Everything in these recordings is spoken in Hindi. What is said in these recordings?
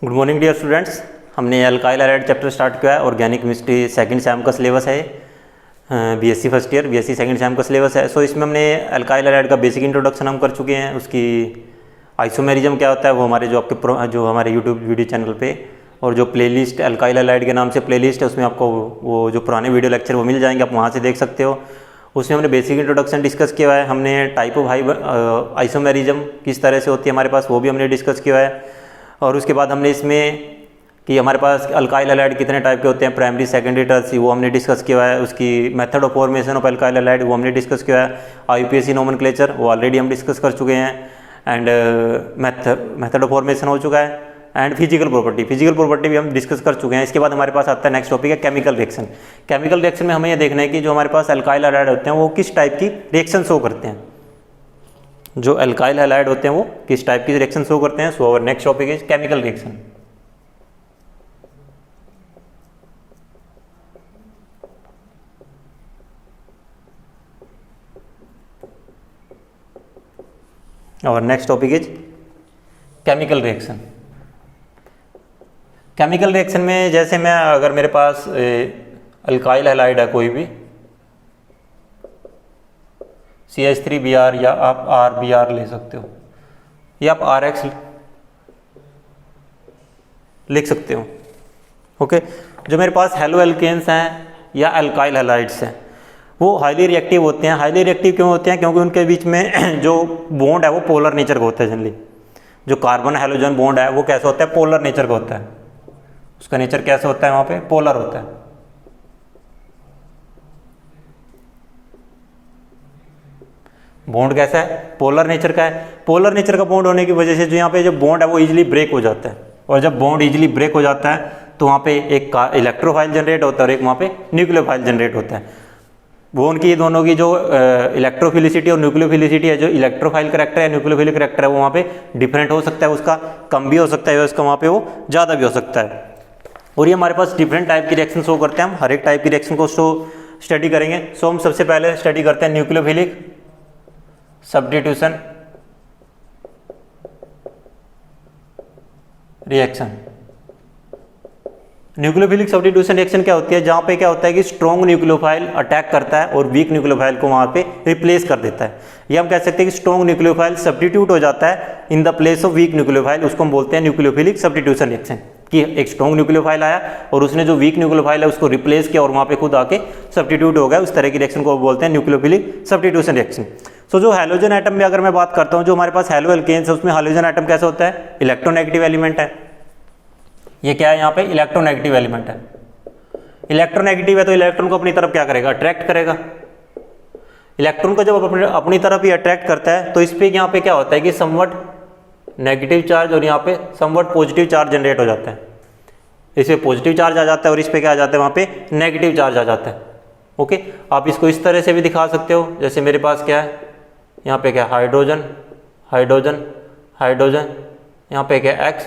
Good morning dear students. हमने अल्काइल हैलाइड चैप्टर स्टार्ट किया है। ऑर्गेनिक केमिस्ट्री सेकंड सेम का सिलेबस है, BSc first year BSc second sem का सिलेबस है। सो इसमें हमने अल्काइल हैलाइड का बेसिक इंट्रोडक्शन हम कर चुके हैं। उसकी आइसोमेरिज्म क्या होता है वो हमारे जो हमारे यूट्यूब वीडियो चैनल पे और जो प्लेलिस्ट अल्काइल हैलाइड के नाम से प्लेलिस्ट है उसमें आपको वो जो पुराने वीडियो लेक्चर वो मिल जाएंगे, आप वहाँ से देख सकते हो। उसमें हमने बेसिक इंट्रोडक्शन डिस्कस किया है। हमने टाइप ऑफ आइसोमेरिज्म किस तरह से होती है हमारे पास वो भी हमने डिस्कस किया है। और उसके बाद हमने इसमें कि हमारे पास अल्काइल हैलाइड कितने टाइप के होते हैं, प्राइमरी सेकेंडरी टर्सरी, वो हमने डिस्कस किया है। उसकी method of formation of alkyl halide वो हमने डिस्कस किया है। आईयूपीएसी नोमेनक्लेचर वो ऑलरेडी हम डिस्कस कर चुके हैं। एंड मेथड ऑफ फॉर्मेशन हो चुका है। एंड फिजिकल प्रॉपर्टी भी हम डिस्कस कर चुके हैं। इसके बाद हमारे पास आता है नेक्स्ट टॉपिक है केमिकल रिएक्शन। केमिकल रिएक्शन में हमें ये देखना है कि जो हमारे पास अल्काइल हैलाइड होते हैं वो किस टाइप की रिएक्शन शो करते हैं। जो अल्काइल हैलाइड होते हैं वो किस टाइप की रिएक्शन शो करते हैं। So our next topic is chemical reaction. और next topic is chemical reaction. Chemical reaction में जैसे मैं अगर मेरे पास अल्काइल हैलाइड है कोई भी CH3Br या आप RBr ले सकते हो या आप RX लिख सकते हो। ओके, जो मेरे पास हेलो एल्केन्स हैं या अल्काइल हैलाइड्स हैं वो हाईली रिएक्टिव होते हैं। हाईली रिएक्टिव क्यों होते हैं? क्योंकि उनके बीच में जो बॉन्ड है वो पोलर नेचर का होता है। जनरली जो कार्बन हैलोजन बॉन्ड है वो कैसा होता है? पोलर नेचर का होता है। उसका नेचर कैसा होता है? वहाँ पे पोलर होता है। बॉन्ड कैसा है? पोलर नेचर का है। पोलर नेचर का बॉन्ड होने की वजह से जो यहाँ पे जो बॉन्ड है वो इजीली ब्रेक हो जाता है। और जब बॉन्ड इजीली ब्रेक हो जाता है तो वहाँ पे एक इलेक्ट्रोफाइल जनरेट होता है और एक वहाँ पे न्यूक्लियोफाइल जनरेट होता है। वो उनकी दोनों की जो इलेक्ट्रोफिलिसिटी और न्यूक्लियोफिलिसिटी है, जो इलेक्ट्रोफाइल करैक्टर है न्यूक्लियोफिलिक करैक्टर है वो वहाँ पे डिफरेंट हो सकता है। उसका कम भी हो सकता है, उसका वहाँ पे वो ज़्यादा भी हो सकता है। और ये हमारे पास डिफरेंट टाइप की रिएक्शन शो करते हैं। हम हर एक टाइप की रिएक्शन को स्टडी करेंगे। सो हम सबसे पहले स्टडी करते हैं nucleophilic substitution reaction. Nucleophilic substitution reaction क्या होती है? जहाँ पे क्या होता है कि स्ट्रॉन्ग न्यूक्लियोफाइल अटैक करता है और वीक न्यूक्लियोफाइल को वहाँ पे रिप्लेस कर देता है। ये हम कह सकते हैं कि स्ट्रॉन्ग न्यूक्लियोफाइल सब्स्टिट्यूट हो जाता है in the place of weak nucleophile. उसको हम बोलते हैं न्यूक्लियोफिलिक सब्स्टिट्यूशन रिएक्शन। कि एक स्ट्रॉन्ग न्यूक्लियोफाइल आया और उसने जो वीक न्यूक्लियोफाइल है उसको रिप्लेस किया और वहाँ पे खुद आके सब्स्टिट्यूट हो गया। उस तरह की रिएक्शन को बोलते हैं न्यूक्लियोफिलिक सब्स्टिट्यूशन रिएक्शन। सो जो हैलोजन एटम में अगर मैं बात करता हूँ, जो हमारे पास हेलो एल्केन्स है उसमें हैलोजन एटम कैसा होता है? इलेक्ट्रोनेगेटिव एलिमेंट है। ये क्या है? यहाँ पे इलेक्ट्रोनेगेटिव एलिमेंट है। इलेक्ट्रोनेगेटिव है तो इलेक्ट्रॉन को अपनी तरफ क्या करेगा? अट्रैक्ट करेगा। इलेक्ट्रॉन को जब अपनी तरफ ही अट्रैक्ट करता है तो इस पे यहाँ पे क्या होता है कि समवट नेगेटिव चार्ज और यहाँ पे समवट पॉजिटिव चार्ज जनरेट हो जाता है। इस पे पॉजिटिव चार्ज आ जाता है और इस पे क्या आ जाता है? वहाँ पे नेगेटिव चार्ज आ जाता है। ओके, आप इसको इस तरह से भी दिखा सकते हो। जैसे मेरे पास क्या है, यहाँ पे क्या? हाइड्रोजन हाइड्रोजन हाइड्रोजन, यहाँ पे क्या? X।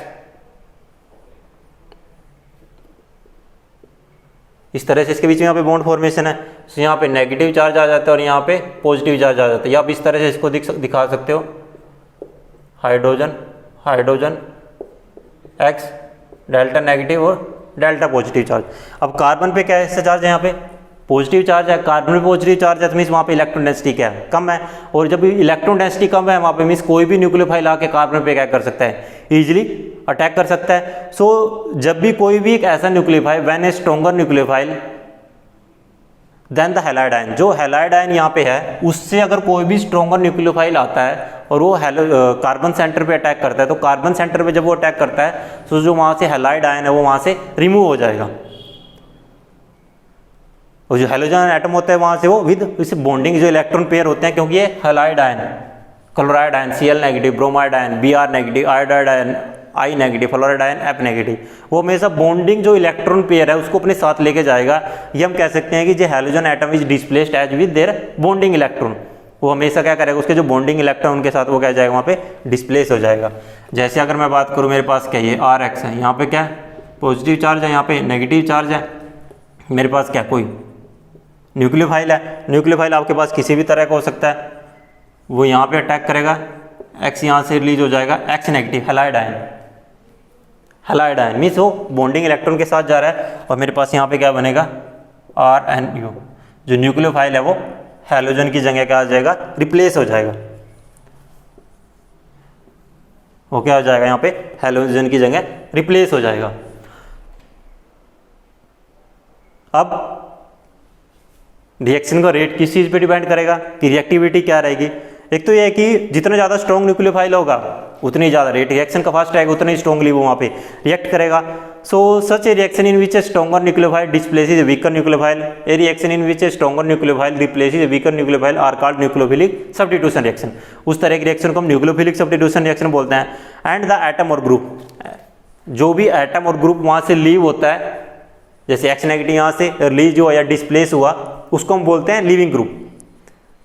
इस तरह से इसके बीच में यहाँ पे बॉन्ड फॉर्मेशन है। तो यहाँ पे नेगेटिव चार्ज आ जाता है और यहाँ पे पॉजिटिव चार्ज आ जाता है। या आप इस तरह से इसको दिखा सकते हो, hydrogen hydrogen X, delta negative और डेल्टा पॉजिटिव चार्ज। अब कार्बन पे क्या है? चार्ज है यहाँ पे पॉजिटिव चार्ज है। कार्बन में पॉजिटिव चार्ज है तो मीन्स वहाँ पे इलेक्ट्रॉन डेंसिटी क्या है? कम है। और जब इलेक्ट्रॉन डेंसिटी कम है वहाँ पे मीन्स कोई भी न्यूक्लियोफाइल आके कार्बन पे क्या कर सकता है? इजीली अटैक कर सकता है। सो जब भी कोई भी एक ऐसा nucleophile when a stronger nucleophile then the halide ion, जो हैलाइड आयन यहाँ पे है उससे अगर कोई भी स्ट्रॉन्गर न्यूक्लियोफाइल आता है और वो कार्बन सेंटर पे अटैक करता है तो कार्बन सेंटर पे जब वो अटैक करता है तो जो वहाँ से हैलाइड आयन है वो वहाँ से रिमूव हो जाएगा। और जो हैलोजन एटम होता है वहाँ से वो विद इस बॉन्डिंग जो इलेक्ट्रॉन पेयर होते हैं, क्योंकि ये halide ion, chloride ion Cl negative, bromide ion Br negative, iodide ion I negative, fluoride ion F negative, वो हमेशा बॉन्डिंग जो इलेक्ट्रॉन पेयर है उसको अपने साथ लेके जाएगा। ये हम कह सकते हैं कि जो halogen atom is displaced as with their bonding electron. वो हमेशा क्या करेगा? उसके जो बॉन्डिंग इलेक्ट्रॉन उनके साथ वो क्या जाएगा? वहाँ पे डिस्प्लेस हो जाएगा। जैसे अगर मैं बात करूँ, मेरे पास क्या ये RX है, यहाँ पे क्या है? पॉजिटिव चार्ज है, यहाँ पे नेगेटिव चार्ज है। मेरे पास क्या कोई न्यूक्लियोफाइल है। न्यूक्लियोफाइल आपके पास किसी भी तरह का हो सकता है। वो यहाँ पे अटैक करेगा, X यहाँ से रिलीज हो जाएगा, X negative halide ion. Halide ion means वो बॉन्डिंग इलेक्ट्रॉन के साथ जा रहा है और मेरे पास यहाँ पे क्या बनेगा RNU, जो न्यूक्लियोफाइल है वो हैलोजन की जगह क्या आ जाएगा, रिप्लेस हो जाएगा। वो क्या हो जाएगा यहाँ पे, हैलोजन की जगह रिप्लेस हो जाएगा। अब रिएक्शन का रेट किस चीज़ पे डिपेंड करेगा कि रिएक्टिविटी क्या रहेगी। एक तो यह है कि जितना ज़्यादा स्ट्रॉन्ग न्यूक्लियोफाइल होगा उतनी ज़्यादा रेट रिएक्शन का फास्ट रहेगा, उतना ही स्ट्रॉन्गली वो वहाँ पे रिएक्ट करेगा। So such a reaction in which a stronger nucleophile displaces a weaker nucleophile, a reaction in which a stronger nucleophile replaces a weaker nucleophile are called nucleophilic substitution reaction. उस तरह की रिएक्शन को हम न्यूक्लियोफिलिक सब्स्टिट्यूशन रिएक्शन बोलते हैं। एंड द एटम और ग्रुप, जो भी एटम और ग्रुप वहाँ से लीव होता है, जैसे X नेगेटिव यहाँ से रिलीज हुआ या डिस्प्लेस हुआ, उसको हम बोलते हैं leaving group.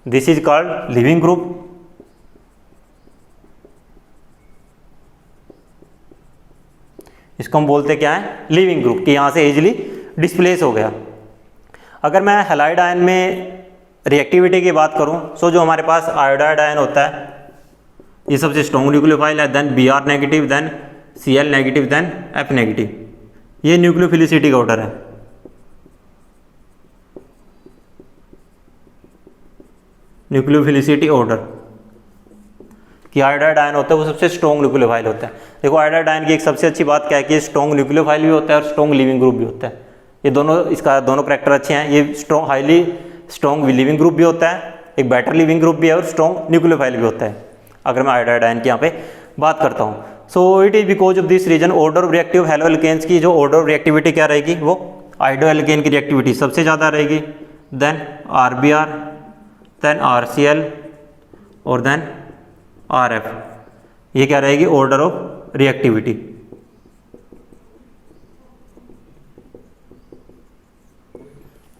This is called leaving group. इसको हम बोलते क्या है, लिविंग ग्रुप, कि यहाँ से इजीली डिस्प्लेस हो गया। अगर मैं हैलाइड आयन में रिएक्टिविटी की बात करूँ, सो जो हमारे पास आयोडाइड आयन होता है ये सबसे स्ट्रॉन्ग न्यूक्लियोफाइल है, then Br negative, then Cl negative, then F negative. ये न्यूक्लियोफिलिसिटी का ऑर्डर है। न्यूक्लियोफिलिसिटी ऑर्डर कि आयोडाइड आयन होता है वो सबसे स्ट्रॉन्ग न्यूक्लियोफाइल होता है। देखो आयोडाइड आयन की एक सबसे अच्छी बात क्या है कि ये स्ट्रॉन्ग न्यूक्लियोफाइल भी होता है और स्ट्रॉन्ग लिविंग ग्रुप भी होता है। ये दोनों, इसका दोनों करैक्टर अच्छे हैं। ये strong, highly strong leaving group भी होता है, एक बेटर लिविंग ग्रुप भी है, और स्ट्रॉन्ग न्यूक्लियोफाइल भी होता है अगर मैं आयोडाइड आयन की यहाँ पे बात करता हूँ। So it is because of this reason order of reactive haloalkanes की जो ऑर्डर ऑफ रिएक्टिविटी क्या रहेगी, वो आयोडो एल्केन की रिएक्टिविटी सबसे ज़्यादा रहेगी, देन RBr, देन RCl और देन RF। ये क्या रहेगी, ऑर्डर ऑफ रिएक्टिविटी।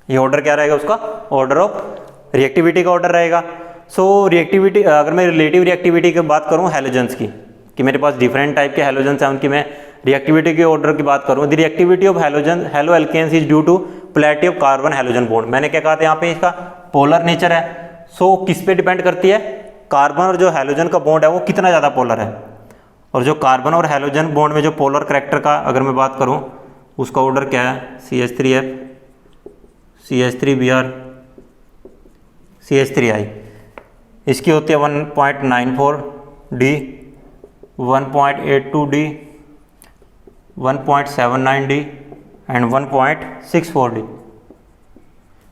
ये ऑर्डर क्या रहेगा उसका, ऑर्डर ऑफ रिएक्टिविटी का ऑर्डर रहेगा। सो रिएक्टिविटी, अगर मैं रिलेटिव रिएक्टिविटी की बात करूं हैलोजेंस की, कि मेरे पास डिफरेंट टाइप के हैलोजेंस हैं, उनकी मैं रिएक्टिविटी के ऑर्डर की बात करूं, the reactivity of halogen haloalkanes is due to polarity of carbon halogen bond. मैंने क्या कहा था यहाँ पे, इसका पोलर नेचर है। सो किस पे डिपेंड करती है, कार्बन और जो हैलोजन का बॉन्ड है वो कितना ज़्यादा पोलर है। और जो कार्बन और हैलोजन बॉन्ड में जो पोलर करैक्टर का अगर मैं बात करूँ, उसका ऑर्डर क्या है, CH3F, CH3Br, CH3I। इसकी होती है 1.94D, 1.82D, 1.79D and 1.64D।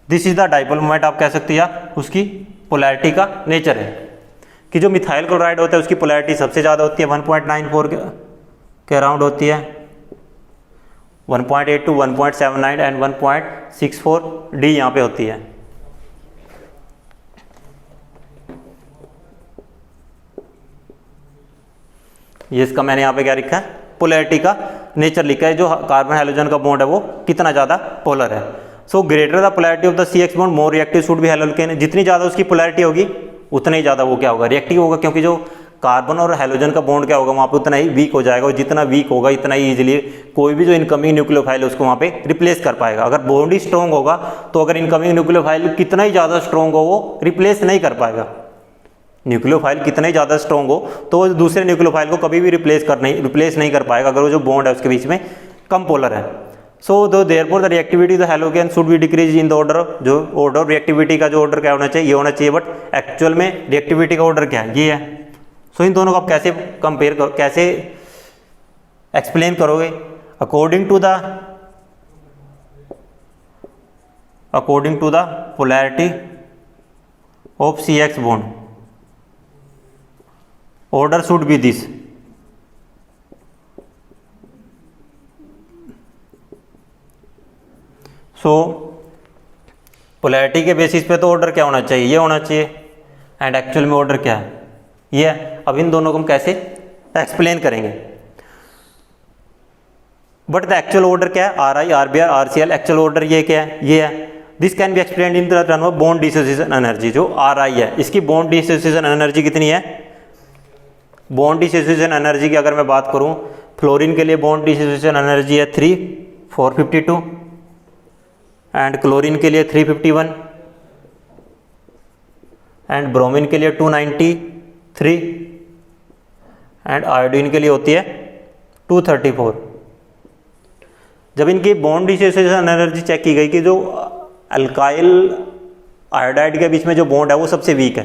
This is the dipole moment, आप कह सकते हैं, या उसकी पोलैरिटी का नेचर है कि जो मिथाइल क्लोराइड होता है उसकी पोलैरिटी सबसे ज़्यादा होती है, 1.94 के अराउंड होती है, 1.82, 1.79 एंड 1.64D यहाँ पे होती है। ये इसका मैंने यहाँ पे क्या लिखा है, पोलैरिटी का नेचर लिखा है, जो कार्बन हैलोजन का बॉन्ड है वो कितना ज़्यादा पोलर है। So greater the polarity of the CH bond more reactive should be haloalkane. जितनी ज़्यादा उसकी पोलैरिटी होगी उतना ही ज़्यादा वो क्या होगा, रिएक्टिव होगा, क्योंकि जो कार्बन और हैलोजन का बॉन्ड क्या होगा वहाँ पे उतना ही वीक हो जाएगा, और जितना वीक होगा इतना ही इजीली कोई भी जो इनकमिंग न्यूक्लियोफाइल उसको वहाँ पे रिप्लेस कर पाएगा। अगर बॉन्ड ही स्ट्रॉन्ग होगा तो अगर इनकमिंग न्यूक्लियोफाइल कितना ही ज़्यादा स्ट्रॉन्ग हो वो रिप्लेस नहीं कर पाएगा। न्यूक्लियोफाइल कितना ही ज़्यादा स्ट्रॉन्ग हो तो वो दूसरे न्यूक्लियोफाइल को कभी भी रिप्लेस नहीं कर पाएगा अगर वो जो बॉन्ड है उसके बीच में कम पोलर है। सो दो therefore the reactivity the halogen should be decrease in the order, जो ऑर्डर रिएक्टिविटी का जो ऑर्डर क्या होना चाहिए, ये होना चाहिए, बट एक्चुअल में रिएक्टिविटी का ऑर्डर क्या है, ये है। सो इन दोनों को आप कैसे कंपेयर करो, कैसे एक्सप्लेन करोगे, according to the polarity of CH bond order should be this. So polarity के बेसिस पे तो ऑर्डर क्या होना चाहिए, ये होना चाहिए, एंड एक्चुअल में ऑर्डर क्या है, ये है। अब इन दोनों को हम कैसे एक्सप्लेन करेंगे, बट द एक्चुअल ऑर्डर क्या है, RI, RBr, RCl, actual order ये क्या है, ये है। This can be explained in the term of bond dissociation energy. जो RI है इसकी बॉन्ड डिसोसिएशन एनर्जी कितनी है, बॉन्ड डिसोसिएशन एनर्जी की अगर मैं बात करूं, फ्लोरीन के लिए बॉन्ड डिसोसिएशन एनर्जी है 452 एंड क्लोरीन के लिए 351 एंड ब्रोमीन के लिए 293 एंड आयोडीन के लिए होती है 234। जब इनकी बॉन्ड डिसोसिएशन एनर्जी चेक की गई कि जो अल्काइल आयोडाइड के बीच में जो बॉन्ड है वो सबसे वीक है,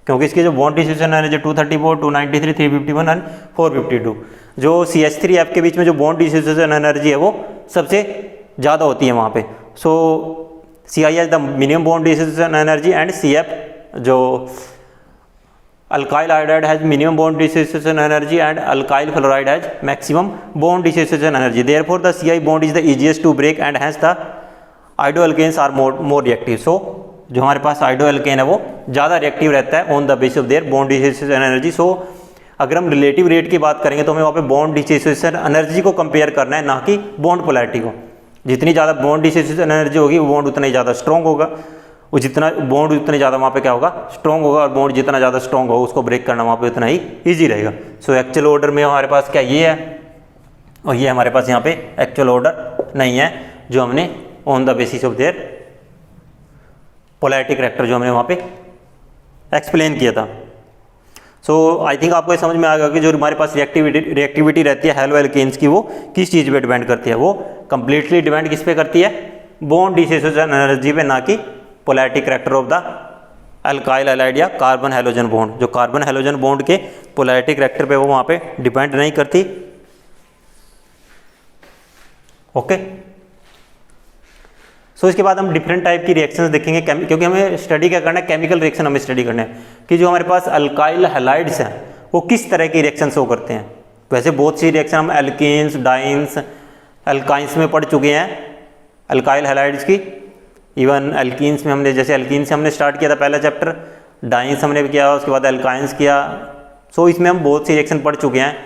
क्योंकि इसकी जो बॉन्ड डिसोसिएशन एनर्जी 234, 293, 351 एंड 452, जो CH3F के बीच में जो बॉन्ड डिसोसिएशन एनर्जी है वो सबसे ज़्यादा होती है वहाँ पे। So CI has the minimum bond dissociation energy and CF जो alkyl iodide has minimum bond dissociation energy and alkyl fluoride has maximum bond dissociation energy. Therefore the CI bond is the easiest to break and has the iodoalkanes are more reactive. So जो हमारे पास आइडोअल्केन है वो ज़्यादा रिएक्टिव रहता है on the basis of their bond dissociation energy. So अगर हम रिलेटिव रेट की बात करेंगे तो हमें वहाँ पे बॉन्ड डिसोसिएशन एनर्जी को कंपेयर करना है, ना कि बॉन्ड पोलैरिटी को। जितनी ज़्यादा बॉन्ड डिसोसिएशन एनर्जी होगी वो बॉन्ड उतना ही ज़्यादा स्ट्रॉन्ग होगा, वो जितना बॉन्ड उतने ज़्यादा वहाँ पे क्या होगा, स्ट्रॉन्ग होगा, और बॉन्ड जितना ज़्यादा स्ट्रॉन्ग होगा उसको ब्रेक करना वहाँ पे उतना ही ईजी रहेगा। सो एक्चुअल ऑर्डर में हमारे पास क्या ये है, और ये हमारे पास यहाँ पे एक्चुअल ऑर्डर नहीं है जो हमने on the basis of there polarity character जो हमने वहाँ पे एक्सप्लेन किया था। सो आई थिंक आपको ये समझ में आ गया कि जो हमारे पास रिएक्टिविटी रहती है हैलो एल्केन्स की वो किस चीज़ पे डिपेंड करती है। वो कंप्लीटली डिपेंड किस पे करती है, बॉन्ड डिसोसिएशन एनर्जी पे, ना कि polarity character of the alkyl halide या कार्बन हैलोजन बॉन्ड। जो कार्बन हैलोजन बॉन्ड के पोलैरिटी करैक्टर पे वो वहाँ पे डिपेंड नहीं करती। ओके, सो इसके बाद हम डिफरेंट टाइप की रिएक्शंस देखेंगे, क्योंकि हमें स्टडी क्या करना है, केमिकल रिएक्शन हमें स्टडी करना है कि जो हमारे पास अल्काइल हैलाइड्स हैं वो किस तरह की रिएक्शन शो करते हैं। वैसे बहुत सी रिएक्शन हम एल्केन्स, डाइन्स, अल्काइंस में पढ़ चुके हैं अल्काइल हैलाइड्स की। इवन एल्कीन्स में हमने, जैसे एल्कीन्स से हमने स्टार्ट किया था पहला चैप्टर, डाइन्स हमने भी किया, उसके बाद अल्काइंस किया। सो इसमें हम बहुत सी रिएक्शन पढ़ चुके हैं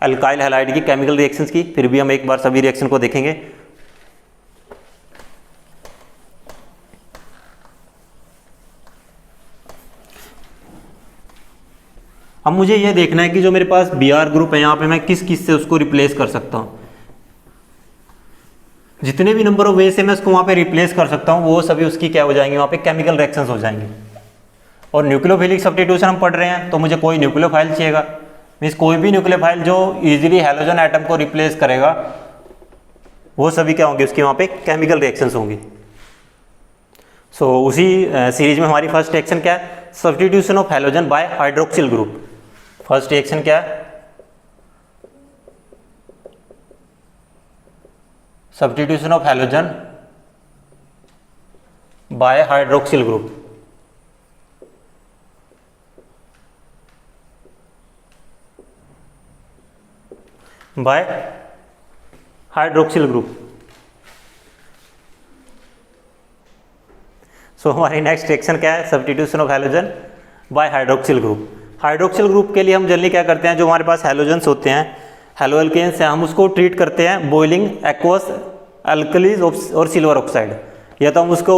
अल्काइल हैलाइड की, केमिकल रिएक्शंस की। फिर भी हम एक बार सभी रिएक्शन को देखेंगे। अब मुझे यह देखना है कि जो मेरे पास Br ग्रुप है यहाँ पे मैं किस किस से उसको रिप्लेस कर सकता हूँ। जितने भी नंबर ऑफ वे से मैं उसको वहाँ पे रिप्लेस कर सकता हूँ वो सभी उसकी क्या हो जाएंगे, वहाँ पे केमिकल रिएक्शंस हो जाएंगे। और न्यूक्लियोफिलिक सब्स्टिट्यूशन हम पढ़ रहे हैं तो मुझे कोई न्यूक्लियोफाइल चाहिएगा, मीन्स कोई भी न्यूक्लियोफाइल जो इजीली हैलोजन एटम को रिप्लेस करेगा वो सभी क्या होंगे, उसकी वहाँ पे केमिकल रिएक्शंस होंगी। सो उसी सीरीज में हमारी फर्स्ट रिएक्शन क्या है, substitution of halogen by hydroxyl group. First reaction क्या है, substitution of halogen by hydroxyl group. By hydroxyl group. So हमारी नेक्स्ट रिएक्शन क्या है, substitution of halogen by hydroxyl group. Hydroxyl group के लिए हम जनरली क्या करते हैं, जो हमारे पास हैलोजन्स होते हैं, हैलो एल्केन्स हैं, हम उसको ट्रीट करते हैं बॉइलिंग एक्वस अल्कलीज और सिल्वर ऑक्साइड। या तो हम उसको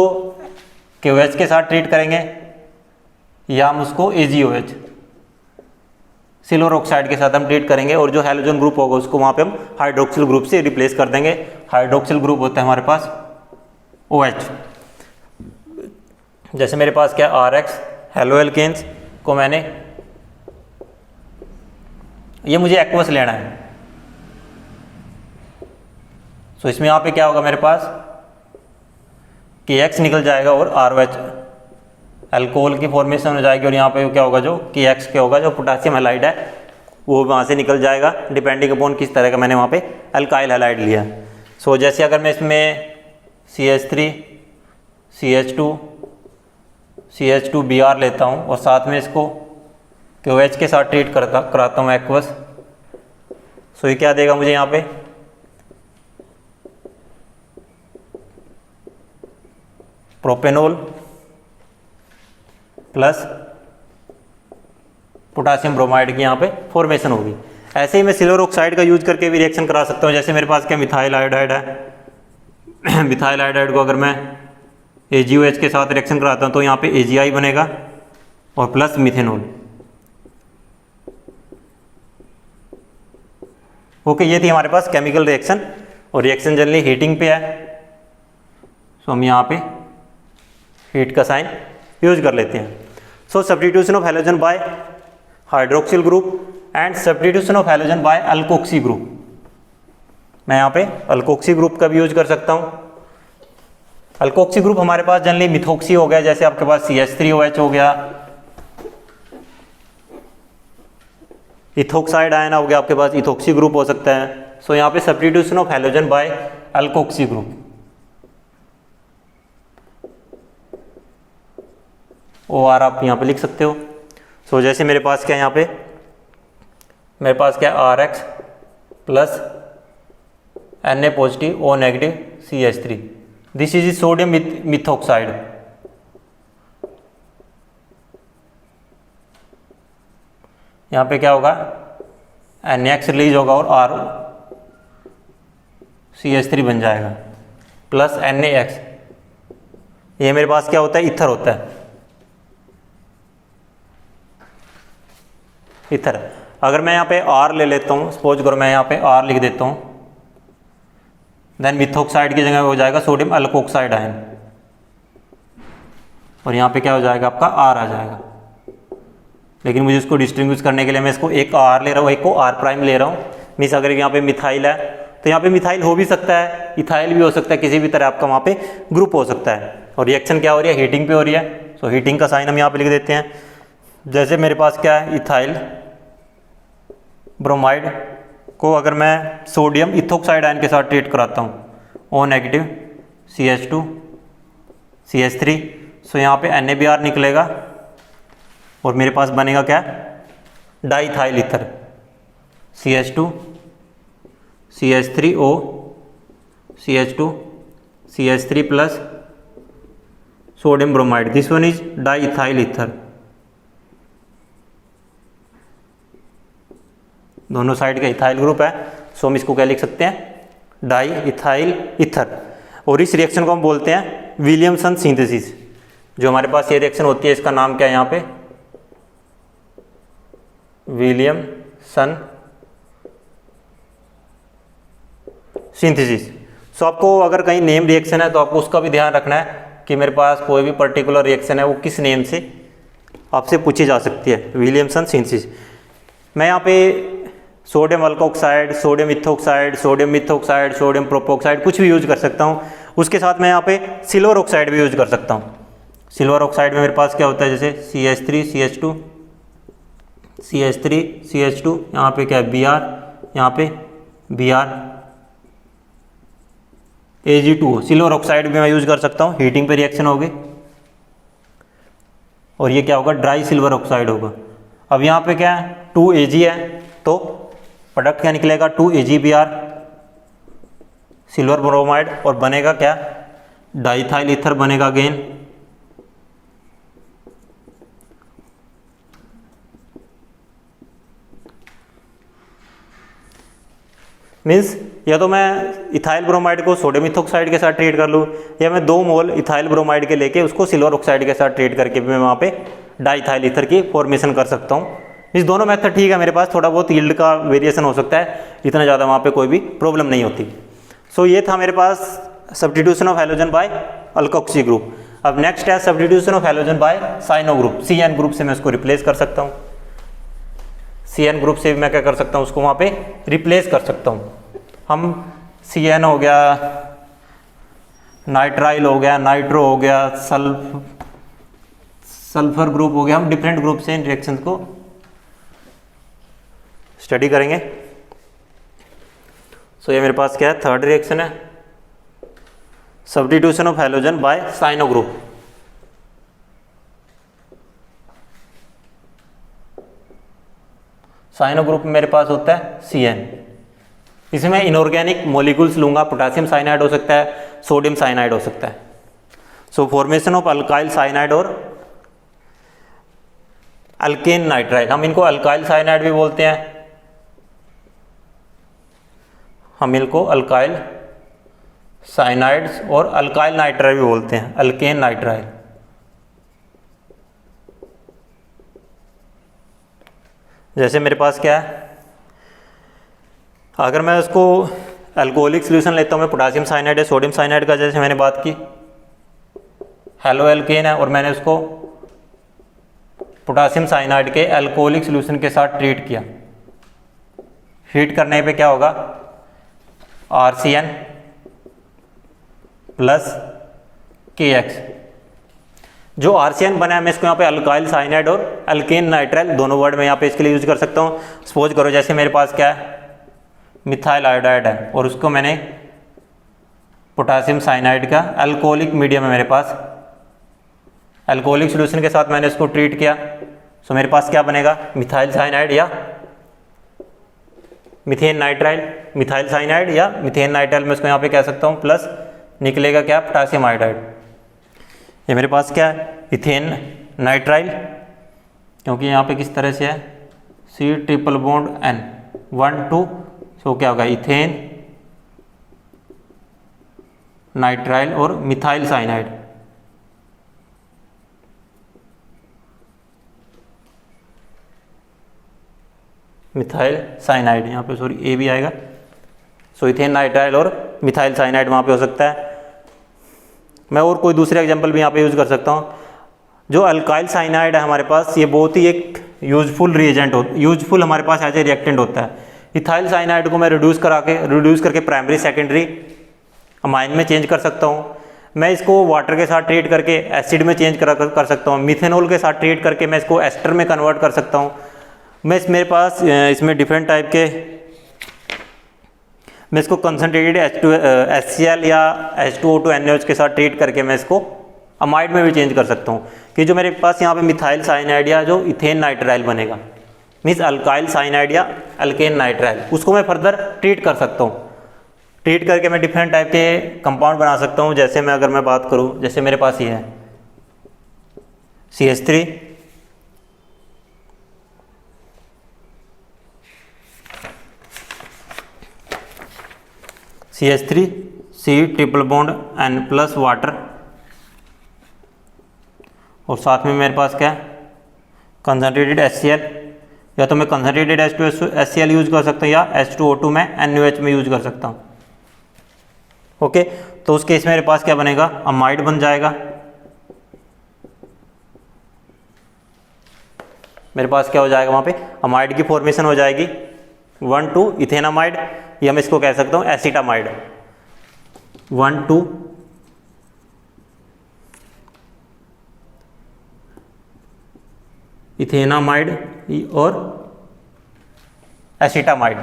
KOH के साथ ट्रीट करेंगे या हम उसको AgOH सिल्वर ऑक्साइड के साथ हम ट्रीट करेंगे, और जो हैलोजन ग्रुप होगा उसको वहाँ पे हम हाइड्रोक्सिल ग्रुप से रिप्लेस कर देंगे। हाइड्रोक्सिल ग्रुप होता है हमारे पास OH। जैसे मेरे पास क्या RX हैलो एल्केन्स को मैंने, ये मुझे एक्वस लेना है। सो इसमें यहाँ पे क्या होगा, मेरे पास KX निकल जाएगा और ROH अल्कोहल की फॉर्मेशन हो जाएगी, और यहाँ पे क्या होगा, जो KX क्या होगा, जो पोटेशियम हैलाइड है वो वहाँ से निकल जाएगा, डिपेंडिंग अपॉन किस तरह का मैंने वहाँ पे अल्काइल हैलाइड लिया। सो जैसे अगर मैं इसमें CH3 CH2 CH2 Br लेता हूँ और साथ में इसको KOH के साथ ट्रीट कराता हूँ एक्वस, सो ये क्या देगा मुझे यहाँ पे, प्रोपेनॉल प्लस पोटेशियम ब्रोमाइड की यहाँ पे फॉर्मेशन होगी। ऐसे ही मैं सिल्वर ऑक्साइड का यूज करके भी रिएक्शन करा सकता हूँ। जैसे मेरे पास क्या मिथाइल आयोडाइड है, मिथाइल आयोडाइड को अगर मैं AgOH के साथ रिएक्शन कराता हूँ तो यहाँ पे AgI बनेगा और प्लस मिथेनॉल। ओके, ये थी हमारे पास केमिकल रिएक्शन, और रिएक्शन जनरली हीटिंग पे है, सो हम यहाँ पे हीट का साइन यूज कर लेते हैं। So substitution of halogen by hydroxyl group and substitution of halogen by alkoxy group. मैं यहाँ पे अल्कोक्सी ग्रुप का भी यूज कर सकता हूँ। अल्कोक्सी ग्रुप हमारे पास जनरली मिथोक्सी हो गया, जैसे आपके पास CH3OH हो गया, इथोक्साइड आयन हो गया, आपके पास इथोक्सी ग्रुप हो सकता है। सो यहाँ पे substitution of halogen by alkoxy group, OR आप यहाँ पे लिख सकते हो। सो जैसे मेरे पास क्या है, यहाँ पे मेरे पास क्या RX plus Na positive O negative CH3, this is sodium methoxide. यहाँ पे क्या होगा, NaX रिलीज होगा और R CH3 बन जाएगा प्लस NaX। ये मेरे पास क्या होता है, ईथर होता है, ईथर। अगर मैं यहाँ पे R ले लेता हूँ, सपोज करो मैं यहाँ पे R लिख देता हूँ, देन मिथोक्साइड की जगह हो जाएगा सोडियम अल्कोक्साइड आयन, और यहाँ पे क्या हो जाएगा, आपका R आ जाएगा। लेकिन मुझे इसको डिस्टिंग्विश करने के लिए मैं इसको एक R ले रहा हूँ, एक को R प्राइम ले रहा हूँ। मीन्स अगर यहाँ पे मिथाइल है तो यहाँ पे मिथाइल हो भी सकता है, इथाइल भी हो सकता है, किसी भी तरह आपका वहाँ पे ग्रुप हो सकता है। और रिएक्शन क्या हो रही है, हीटिंग पे हो रही है। सो हीटिंग का साइन हम यहाँ पे लिख देते हैं। जैसे मेरे पास क्या है, इथाइल ब्रोमाइड को अगर मैं सोडियम इथोक्साइड आयन के साथ ट्रीट कराता हूँ, O नेगेटिव CH2 CH3, सो यहाँ पे NaBr निकलेगा और मेरे पास बनेगा क्या, diethyl ether CH2 CH3O CH2 CH3 plus sodium bromide, this one is diethyl ether. दोनों साइड का इथाइल ग्रुप है, सो हम इसको क्या लिख सकते हैं, डाई इथाइल ईथर। और इस रिएक्शन को हम बोलते हैं विलियमसन सिंथेसिस। जो हमारे पास ये रिएक्शन होती है, इसका नाम क्या है यहाँ पे, विलियमसन सिंथेसिस। सो आपको अगर कहीं नेम रिएक्शन है तो आपको उसका भी ध्यान रखना है कि मेरे पास कोई भी पर्टिकुलर रिएक्शन है वो किस नेम से आपसे पूछी जा सकती है, विलियमसन सिंथेसिस। मैं यहाँ पे sodium alkoxide, sodium ethoxide, sodium methoxide, sodium propoxide कुछ भी यूज कर सकता हूँ। उसके साथ मैं यहाँ पे सिल्वर ऑक्साइड भी यूज कर सकता हूँ। सिल्वर ऑक्साइड में मेरे पास क्या होता है, जैसे CH3 CH2 CH3 CH2, यहाँ पे क्या है Br, यहाँ पे Br Ag2, सिल्वर ऑक्साइड भी मैं यूज कर सकता हूँ। हीटिंग पे रिएक्शन होगी और ये क्या होगा, ड्राई सिल्वर ऑक्साइड होगा। अब यहाँ पे क्या है, 2Ag है, तो प्रोडक्ट क्या निकलेगा, 2AgBr सिल्वर ब्रोमाइड, और बनेगा क्या, डाइथाइल ईथर बनेगा अगेन। मीन्स या तो मैं इथाइल ब्रोमाइड को सोडियम इथोक्साइड के साथ ट्रीट कर लूँ, या मैं 2 मोल इथाइल ब्रोमाइड के लेके उसको सिल्वर ऑक्साइड के साथ ट्रीट करके भी मैं वहाँ पे डाइथाइल ईथर की फॉर्मेशन कर सकता हूँ। इस दोनों मेथड ठीक है, मेरे पास थोड़ा बहुत यील्ड का वेरिएशन हो सकता है, इतना ज़्यादा वहाँ पे कोई भी प्रॉब्लम नहीं होती। सो ये था मेरे पास substitution of halogen by alkoxy group. अब नेक्स्ट है substitution of halogen by cyano group. CN group से मैं उसको रिप्लेस कर सकता हूँ, CN ग्रुप से भी मैं क्या कर सकता हूँ, उसको वहाँ पे रिप्लेस कर सकता हूँ। हम CN हो गया, नाइट्राइल हो गया, नाइट्रो हो गया, सल्फर ग्रुप हो गया, हम डिफरेंट ग्रुप से इन रिएक्शंस को स्टडी करेंगे। सो ये मेरे पास क्या है, थर्ड रिएक्शन है, substitution of halogen by cyano group. Cyano group में मेरे पास होता है CN। इसमें इनऑर्गेनिक मॉलिक्यूल्स लूंगा, पोटेशियम साइनाइड हो सकता है, सोडियम साइनाइड हो सकता है। So formation of alkyl cyanide और अल्केन नाइट्राइल, हम इनको अल्काइल साइनाइड भी बोलते हैं, हम इनको अल्काइल साइनाइड्स और अल्काइल नाइट्राइल भी बोलते हैं, अल्केन नाइट्राइल। जैसे मेरे पास क्या है, अगर मैं उसको अल्कोहलिक सॉल्यूशन लेता हूँ, मैं पोटेशियम साइनाइड है, सोडियम साइनाइड का जैसे मैंने बात की, हेलो एल्केन है, और मैंने उसको पोटेशियम साइनाइड के अल्कोहलिक सॉल्यूशन के साथ ट्रीट किया। हीट करने पे क्या होगा, RCN प्लस KX। जो RCN बना है मैं इसको यहाँ पे अल्काइल साइनाइड और अल्केन नाइट्राइल दोनों वर्ड में यहाँ पे इसके लिए यूज कर सकता हूँ। सपोज करो जैसे मेरे पास क्या है, मिथाइल आयोडाइड है और उसको मैंने पोटासियम साइनाइड का अल्कोहलिक मीडियम है मेरे पास, अल्कोहलिक सॉल्यूशन के साथ मैंने इसको ट्रीट किया। सो मेरे पास क्या बनेगा, मिथाइल साइनाइड या मिथेन नाइट्राइल, मिथाइल साइनाइड या मिथेन नाइट्राइल मैं इसको यहाँ पे कह सकता हूँ, प्लस निकलेगा क्या, पोटासियम आयोडाइड। ये मेरे पास क्या है, इथेन नाइट्राइल, क्योंकि यहाँ पे किस तरह से है C ट्रिपल बॉन्ड N 1 2, सो क्या होगा इथेन नाइट्राइल और मिथाइल साइनाइड। मिथाइल साइनाइड यहाँ पे सॉरी ए भी आएगा। सो इथेन नाइट्राइल और मिथाइल साइनाइड वहाँ पे हो सकता है। मैं और कोई दूसरे एग्जांपल भी यहाँ पे यूज़ कर सकता हूँ। जो अल्काइल साइनाइड है हमारे पास, ये बहुत ही एक यूजफुल हमारे पास एज ए रिएक्टेंट होता है। इथाइल साइनाइड को मैं रिड्यूस करके प्राइमरी सेकेंडरी अमाइन में चेंज कर सकता हूँ। मैं इसको वाटर के साथ ट्रीट करके एसिड में चेंज कर सकता हूँ। मिथेनॉल के साथ ट्रीट करके मैं इसको एस्टर में कन्वर्ट कर सकता हूँ। मेरे पास इसमें डिफरेंट टाइप के, मैं इसको कंसनट्रेटेड HCl या H2O2 NaOH के साथ ट्रीट करके मैं इसको अमाइड में भी चेंज कर सकता हूँ। कि जो मेरे पास यहाँ पे मिथाइल साइनाइड या जो इथेन नाइट्राइल बनेगा, मीन्स अल्काइल साइनाइड या अल्केन नाइट्राइल, उसको मैं फर्दर ट्रीट कर सकता हूँ। ट्रीट करके मैं डिफरेंट टाइप के कंपाउंड बना सकता हूँ। जैसे मैं अगर मैं बात करूँ, जैसे मेरे पास ये है CH3, C triple bond N plus water, और साथ में मेरे पास क्या है कंसनट्रेटेड HCl, या तो मैं कंसनट्रेटेड HCl यूज कर सकता हूँ या H2O2 में NaOH में यूज कर सकता हूँ। ओके, तो उस केस में मेरे पास क्या बनेगा, अमाइड बन जाएगा। मेरे पास क्या हो जाएगा, वहाँ पे अमाइड की फॉर्मेशन हो जाएगी 1 2 इथेनामाइड, या मैं इसको कह सकता हूँ एसिटामाइड 1 2 इथेनामाइड और एसिटामाइड।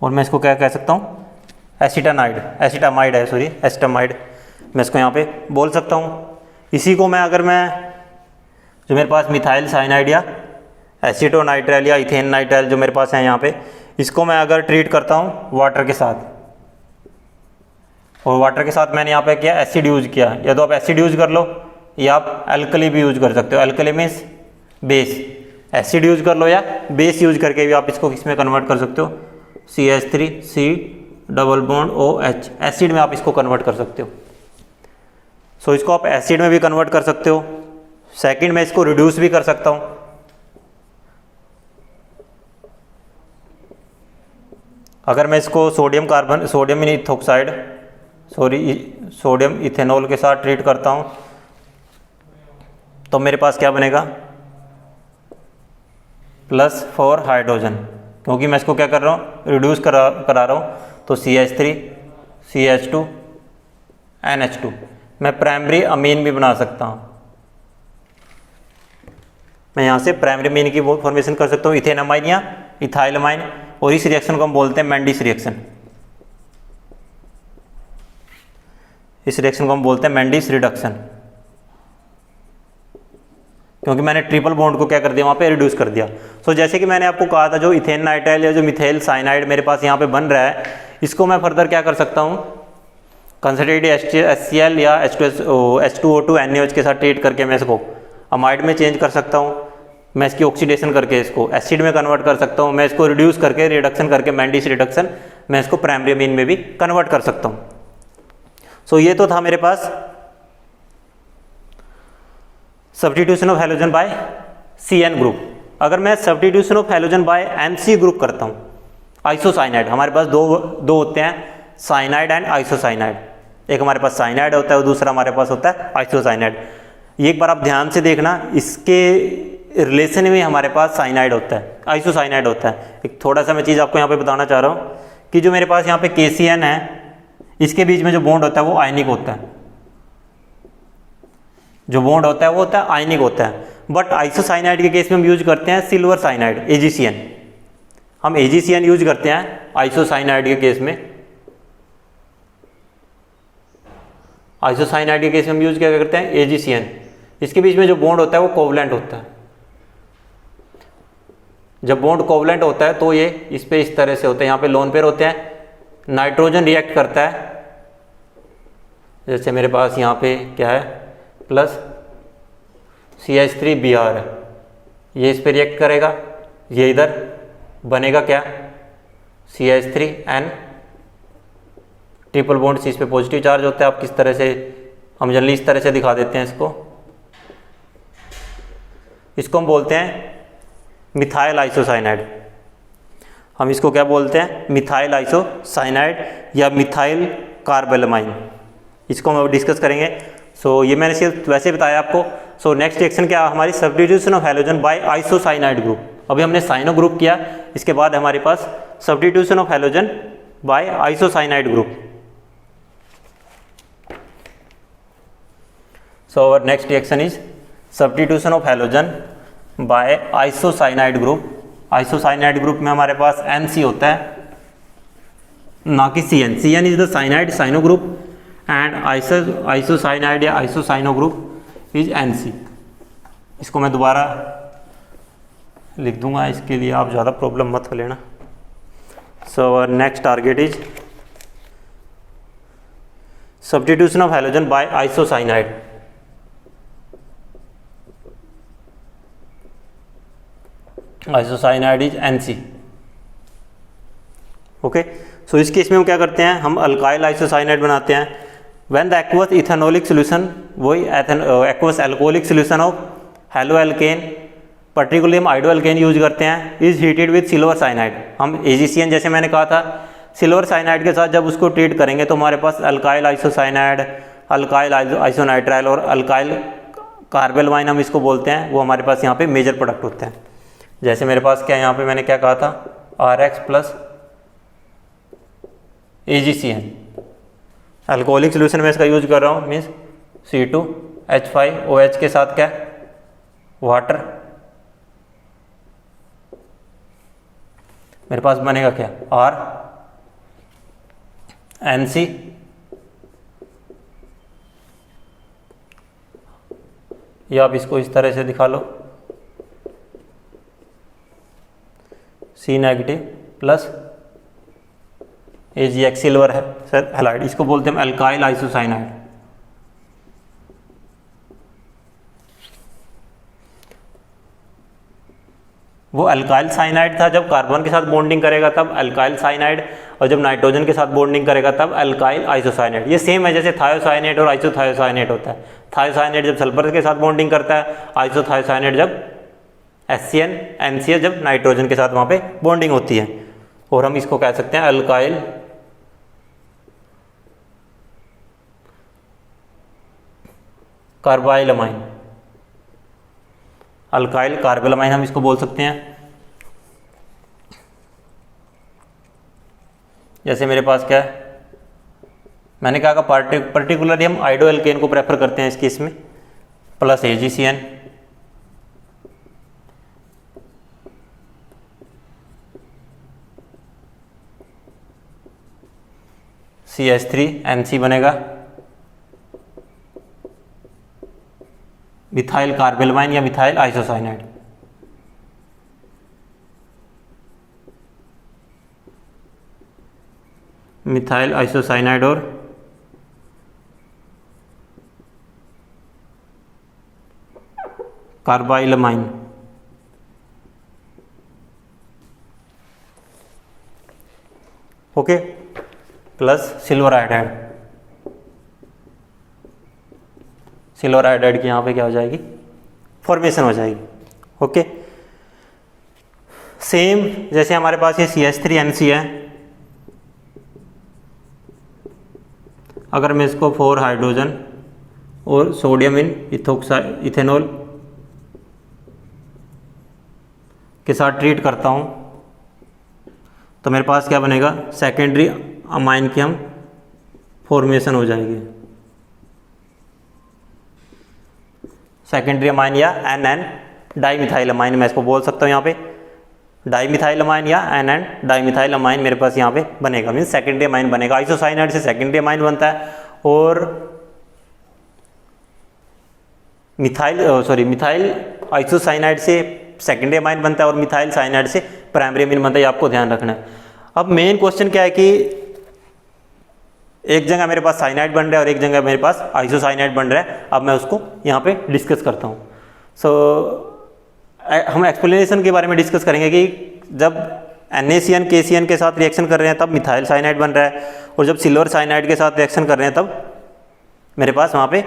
और मैं इसको क्या कह सकता हूँ, एसिटामाइड है, सॉरी एसिटामाइड, मैं इसको यहाँ पे बोल सकता हूँ। इसी को मैं जो मेरे पास मिथाइल साइनाइड या एसिटोनाइट्राइल या इथेन नाइट्राइल जो मेरे पास है यहाँ पे, इसको मैं अगर ट्रीट करता हूँ वाटर के साथ, और वाटर के साथ मैंने यहाँ पे क्या एसिड यूज किया, या तो आप एसिड यूज कर लो या आप अल्कली भी यूज कर सकते हो। Alkali means base, acid use कर लो या बेस यूज करके भी आप इसको किसमें कन्वर्ट कर सकते हो, CH3 C double bond OH, acid में आप इसको कन्वर्ट कर सकते हो। सो इसको आप एसिड में भी कन्वर्ट कर सकते हो। सेकंड में इसको रिड्यूस भी कर सकता हूँ। अगर मैं इसको सोडियम इथेनॉल के साथ ट्रीट करता हूँ तो मेरे पास क्या बनेगा, +4 हाइड्रोजन, क्योंकि मैं इसको क्या कर रहा हूँ, रिड्यूस करा रहा हूँ। तो CH3 CH2 NH2, मैं प्राइमरी अमीन भी बना सकता हूँ। मैं यहाँ से प्राइमरी अमीन की वो फॉर्मेशन कर सकता हूँ, इथेनामाइन या इथाइलमाइन, और इस रिएक्शन को हम बोलते हैं मेंडिस रिएक्शन। इस रिएक्शन को हम बोलते हैं मेंडिस रिडक्शन, क्योंकि मैंने ट्रिपल बॉन्ड को क्या कर दिया, वहाँ पे रिड्यूस कर दिया। सो जैसे कि मैंने आपको कहा था, जो इथेन नाइट्राइल या जो मिथाइल साइनाइड मेरे पास यहाँ पे बन रहा है, इसको मैं फर्दर क्या कर सकता हूँ, कंसनट्रेटेड HCl या H2O2 NaOH के साथ ट्रीट करके मैं इसको अमाइड में चेंज कर सकता हूँ। मैं इसकी ऑक्सीडेशन करके इसको एसिड में कन्वर्ट कर सकता हूँ। मैं इसको रिड्यूस करके रिडक्शन करके मेंडिस रिडक्शन, मैं इसको प्राइमरी अमीन में भी कन्वर्ट कर सकता हूँ। सो ये तो था मेरे पास substitution of halogen by CN group. अगर मैं substitution of halogen by MC group करता हूँ, आइसोसाइनाइड, हमारे पास दो होते हैं, साइनाइड एंड आइसोसाइनाइड। एक हमारे पास साइनाइड होता है और दूसरा हमारे पास होता है आइसोसाइनाइड। ये एक बार आप ध्यान से देखना, इसके रिलेशन में हमारे पास साइनाइड होता है, आइसोसाइनाइड होता है। एक थोड़ा सा मैं चीज़ आपको यहाँ पे बताना चाह रहा हूँ कि जो मेरे पास यहाँ पे KCN है, इसके बीच में जो बॉन्ड होता है वो आयनिक होता है। जो बॉन्ड होता है वो होता है आयनिक होता है। बट आइसोसाइनाइड के केस में हम यूज करते हैं सिल्वर साइनाइड, AgCN। हम AgCN यूज करते हैं आइसोसाइनाइड के केस में। आइसोसाइनाइड के केस में हम यूज क्या करते हैं, AgCN। इसके बीच में जो बॉन्ड होता है वो कोवलेंट होता है। जब बॉन्ड कोवलेंट होता है तो ये इस पे इस तरह से होते हैं, यहाँ पे लोन पेयर होते हैं। नाइट्रोजन रिएक्ट करता है, जैसे मेरे पास यहाँ पे क्या है प्लस CH3Br है, ये इस पे रिएक्ट करेगा, ये इधर बनेगा क्या CH3N, ट्रिपल बॉन्ड इस पे पॉजिटिव चार्ज होता है। आप किस तरह से, हम जनरली इस तरह से दिखा देते हैं इसको हम बोलते हैं मिथाइल आइसोसाइनाइड। हम इसको क्या बोलते हैं, मिथाइल आइसोसाइनाइड या मिथाइल कार्बेलामाइन। इसको हम डिस्कस करेंगे। सो ये मैंने सिर्फ वैसे बताया आपको। सो नेक्स्ट रिएक्शन क्या हमारी, substitution of halogen by isocyanide group. अभी हमने साइनो ग्रुप किया, इसके बाद हमारे पास substitution of halogen by isocyanide group. So our next reaction is substitution of halogen by isocyanide group. Isocyanide group में हमारे पास NC होता है, ना कि CN। CN is the cyanide cyano group and isocyanide या आइसोसाइनो ग्रुप इज NC। इसको मैं दोबारा लिख दूंगा, इसके लिए आप ज़्यादा प्रॉब्लम मत लेना। So next target is substitution of halogen by isocyanide. Isocyanide is NC। Okay, so इस केस में हम क्या करते हैं, हम अल्काइल आइसोसाइनाइड बनाते हैं। व्हेन द एक्वस इथेनोलिक सोल्यूशन, वही aqueous alcoholic solution of halo alkane, particularly हम आइडो एल्केन यूज करते हैं, is heated with silver cyanide. हम AgCN जैसे मैंने कहा था, सिल्वर साइनाइड के साथ जब उसको ट्रीट करेंगे तो हमारे पास अल्काइल आइसोसाइनाइड, अल्काइल आइसोनाइट्राइल और अल्काइल कार्बेलामाइन हम इसको बोलते हैं, वो हमारे पास यहाँ पे मेजर प्रोडक्ट होते हैं। जैसे मेरे पास क्या यहाँ पे मैंने क्या कहा था, RX plus AgCN। Alcoholic solution में इसका यूज कर रहा हूँ, मीन्स C2H5OH के साथ क्या वाटर, मेरे पास बनेगा क्या RNC। या आप इसको इस तरह से दिखा लो, C negative plus AgX silver है सर हैलाइड, इसको बोलते हैं अल्काइल आइसोसाइनाइड। वो अल्काइल साइनाइड था जब कार्बन के साथ बॉन्डिंग करेगा तब अल्काइल साइनाइड, और जब नाइट्रोजन के साथ बॉन्डिंग करेगा तब अल्काइल आइसोसाइनाइड। ये सेम है जैसे थायोसाइनेट और आइसोथायोसाइनेट होता है। थायोसाइनेट जब सल्फर के साथ बॉन्डिंग करता है, आइसोथायोसाइनेट जब HCN NCl जब नाइट्रोजन के साथ वहाँ पे बॉन्डिंग होती है। और हम इसको कह सकते हैं अल्काइल कार्बाइलमाइन, अल्काइल कार्बेलामाइन हम इसको बोल सकते हैं। जैसे मेरे पास क्या है, मैंने कहा पर्टिकुलरली हम आइडो एल्केन को प्रेफर करते हैं इस केस में, प्लस AgCN CH3NC बनेगा, मिथाइल कार्बेलामाइन या मिथाइल आइसोसाइनाइड। मिथाइल आइसोसाइनाइड और कार्बाइलमाइन। Okay, plus silver iodide. Silver iodide की यहाँ पे क्या हो जाएगी, फॉर्मेशन हो जाएगी। ओके, सेम जैसे हमारे पास ये CH3NC है, अगर मैं इसको 4 हाइड्रोजन और सोडियम इन इथेनॉल के साथ ट्रीट करता हूँ तो मेरे पास क्या बनेगा, सेकेंडरी अमाइन की हम फॉर्मेशन हो जाएगी, सेकेंडरी अमाइन या NN डाईमिथाइल अमाइन मैं इसको बोल सकता हूँ यहाँ पे, डाईमिथाइल अमाइन या NN डाईमिथाइल अमाइन मेरे पास यहाँ पे बनेगा, मीन्स सेकेंडरी अमाइन बनेगा। आइसोसाइनाइड से सेकेंडरी अमाइन बनता है और मिथाइल आइसोसाइनाइड से सेकेंडरी अमाइन बनता है और मिथाइल साइनाइड से प्राइमरी अमीन बनता है, ये आपको ध्यान रखना है। अब मेन क्वेश्चन क्या है कि एक जगह मेरे पास साइनाइड बन रहा है और एक जगह मेरे पास आइसोसाइनाइड बन रहा है, अब मैं उसको यहाँ पे डिस्कस करता हूँ। हम एक्सप्लेनेशन के बारे में डिस्कस करेंगे कि जब NaCN KCN के साथ रिएक्शन कर रहे हैं तब मिथाइल साइनाइड बन रहा है और जब सिल्वर साइनाइड के साथ रिएक्शन कर रहे हैं तब मेरे पास वहाँ पे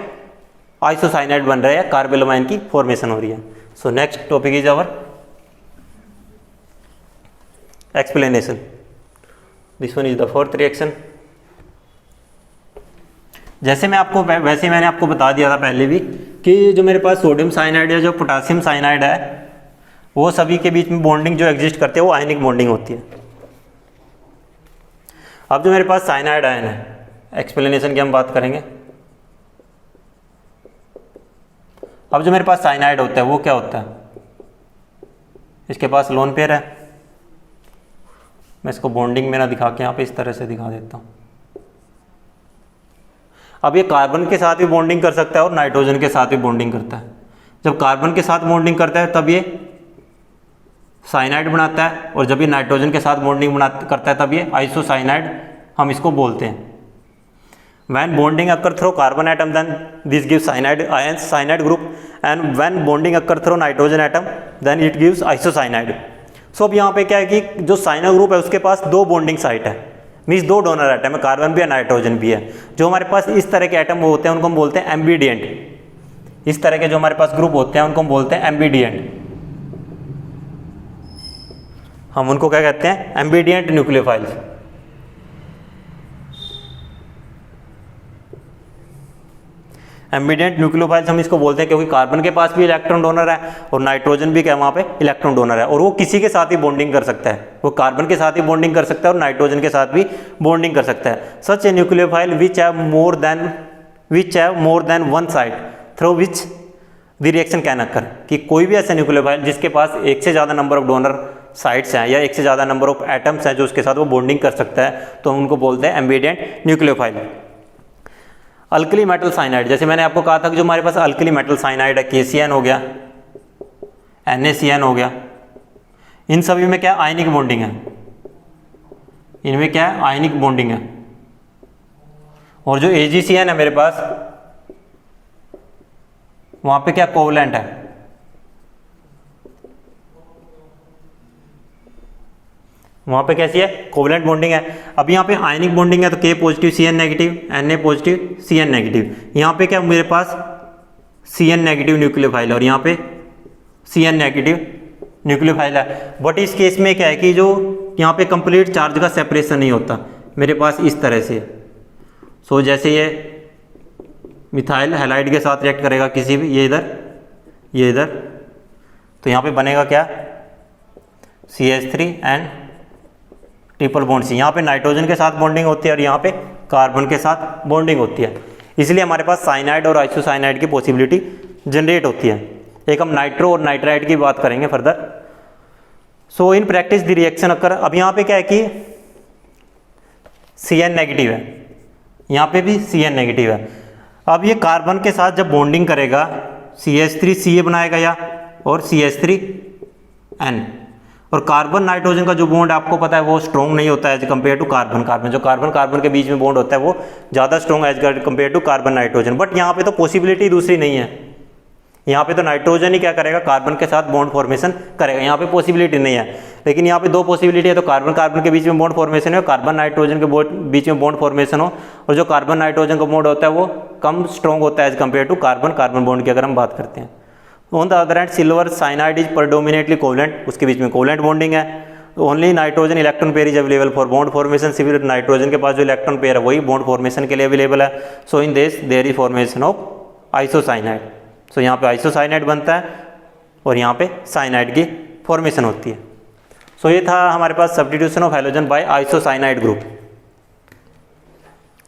आइसोसाइनाइड बन रहा है या कार्बोलामाइन की फॉर्मेशन हो रही है। So next topic is our explanation, this one is the fourth reaction. जैसे मैंने आपको बता दिया था पहले भी कि जो मेरे पास सोडियम साइनाइड है, जो पोटासियम साइनाइड है, वो सभी के बीच में बॉन्डिंग जो एग्जिस्ट करते हैं वो आयनिक बॉन्डिंग होती है। अब जो मेरे पास साइनाइड आयन है, एक्सप्लेनेशन की हम बात करेंगे। अब जो मेरे पास साइनाइड होता है वो क्या होता है, इसके पास लोन पेयर है, मैं इसको बॉन्डिंग में ना दिखा के यहाँ पे इस तरह से दिखा देता हूँ। अब ये कार्बन के साथ भी बॉन्डिंग कर सकता है और नाइट्रोजन के साथ भी बॉन्डिंग करता है। जब कार्बन के साथ बॉन्डिंग करता है तब ये साइनाइड बनाता है और जब ये नाइट्रोजन के साथ बॉन्डिंग करता है तब ये आइसोसाइनाइड हम इसको बोलते हैं। When bonding occur through carbon atom, then this gives cyanide ions, cyanide group, and when bonding occur through nitrogen atom, then it gives isocyanide. So अब यहाँ पे क्या है कि जो साइनो ग्रुप है उसके पास दो बॉन्डिंग साइट है, मीन्स दो डोनर एटम है, कार्बन भी है नाइट्रोजन भी है। जो हमारे पास इस तरह के एटम होते हैं उनको हम बोलते हैं एम्बिडिएंट। इस तरह के जो हमारे पास ग्रुप होते हैं उनको हम बोलते हैं एम्बिडिएंट। हम उनको क्या कहते हैं, एम्बिडिएंट न्यूक्लियोफाइल्स। एम्बिडिएंट न्यूक्लियोफाइल्स हम इसको बोलते हैं क्योंकि कार्बन के पास भी इलेक्ट्रॉन डोनर है और नाइट्रोजन भी क्या वहाँ पे इलेक्ट्रॉन डोनर है और वो किसी के साथ ही बॉन्डिंग कर सकता है, वो कार्बन के साथ ही बॉन्डिंग कर सकता है और नाइट्रोजन के साथ भी बॉन्डिंग कर सकता है। Such a nucleophile which have more than one site through which the reaction can occur, कि कोई भी ऐसा न्यूक्लियोफाइल जिसके पास एक से ज़्यादा नंबर ऑफ डोनर साइट्स हैं या एक से ज़्यादा नंबर ऑफ एटम्स हैं जो उसके साथ वो बॉन्डिंग कर सकता है, तो हम उनको बोलते हैं एम्बिडिएंट न्यूक्लियोफाइल। अल्कली मेटल साइनाइड, जैसे मैंने आपको कहा था कि जो हमारे पास अल्कली मेटल साइनाइड है, KCN हो गया, NaCN हो गया, इन सभी में क्या आयनिक बॉन्डिंग है, इनमें क्या है आयनिक बॉन्डिंग है। और जो AgCN है मेरे पास वहां पे क्या कोवलेंट है, वहां पे कैसी है कोवलेंट बॉन्डिंग है। अब यहाँ पे आयनिक बॉन्डिंग है तो K positive CN negative, Na positive CN negative. यहाँ पे क्या मेरे पास CN नेगेटिव न्यूक्लियोफाइल और यहाँ पे CN नेगेटिव न्यूक्लियोफाइल है। बट इस केस में क्या है कि जो यहाँ पे कंप्लीट चार्ज का सेपरेशन नहीं होता मेरे पास इस तरह से। सो जैसे ये मिथाइल हैलाइड के साथ रिएक्ट करेगा किसी भी, ये इधर, तो यहाँ पे बनेगा क्या CH3 and triple bond C। यहाँ पे नाइट्रोजन के साथ बॉन्डिंग होती है और यहाँ पे कार्बन के साथ बॉन्डिंग होती है, इसलिए हमारे पास साइनाइड और आइसोसाइनाइड की पॉसिबिलिटी जनरेट होती है। एक हम नाइट्रो और नाइट्राइड की बात करेंगे further. So in practice the reaction occur, अब यहाँ पे क्या है कि CN नेगेटिव है, यहाँ पे भी CN नेगेटिव है। अब ये कार्बन के साथ जब बॉन्डिंग करेगा CH3Ca बनाएगा या और CH3N, और कार्बन नाइट्रोजन का जो बॉन्ड आपको पता है वो स्ट्रॉन्ग नहीं होता है एज कम्पेयर टू कार्बन। जो कार्बन के बीच में बॉन्ड होता है वो ज़्यादा strong as compare to carbon nitrogen. But यहाँ पे तो पॉसिबिलिटी दूसरी नहीं है, यहाँ पे तो नाइट्रोजन ही क्या करेगा कार्बन के साथ बॉन्ड फॉर्मेशन करेगा, यहाँ पे पॉसिबिलिटी नहीं है। लेकिन यहाँ पे दो पॉसिबिलिटी है, तो कार्बन के बीच में बॉन्ड फॉर्मेशन हो, कार्बन नाइट्रोजन के बीच में बॉन्ड फॉर्मेशन हो, और जो कार्बन नाइट्रोजन का बॉन्ड होता है वो कम स्ट्रॉन्ग होता है as compare to carbon bond की अगर हम बात करते हैं। On the other hand silver cyanide is predominantly covalent, उसके बीच में कोवलेंट बॉन्डिंग है। Only nitrogen electron pair is available for bond formation, सिर्फ नाइट्रोजन के पास जो इलेक्ट्रॉन पेयर है वही बॉन्ड फॉर्मेशन के लिए अवेलेबल है। So in this there is formation of isocyanide. So यहाँ पे आइसोसाइनाइड बनता है और यहाँ पे साइनाइड की फॉर्मेशन होती है। सो ये था हमारे पास substitution of halogen by isocyanide group.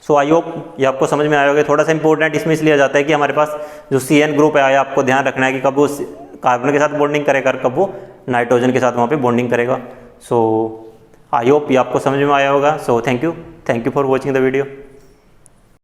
So I hope ये आपको समझ में आया होगा। थोड़ा सा इंपॉर्टेंट इसमें इसलिए आ जाता है कि हमारे पास जो CN ग्रुप है आपको ध्यान रखना है कि कब वो कार्बन के साथ बॉन्डिंग करेगा और कब वो नाइट्रोजन के साथ वहाँ पे बॉन्डिंग करेगा। सो आई होप ये आपको समझ में आया होगा। So thank you for watching the video.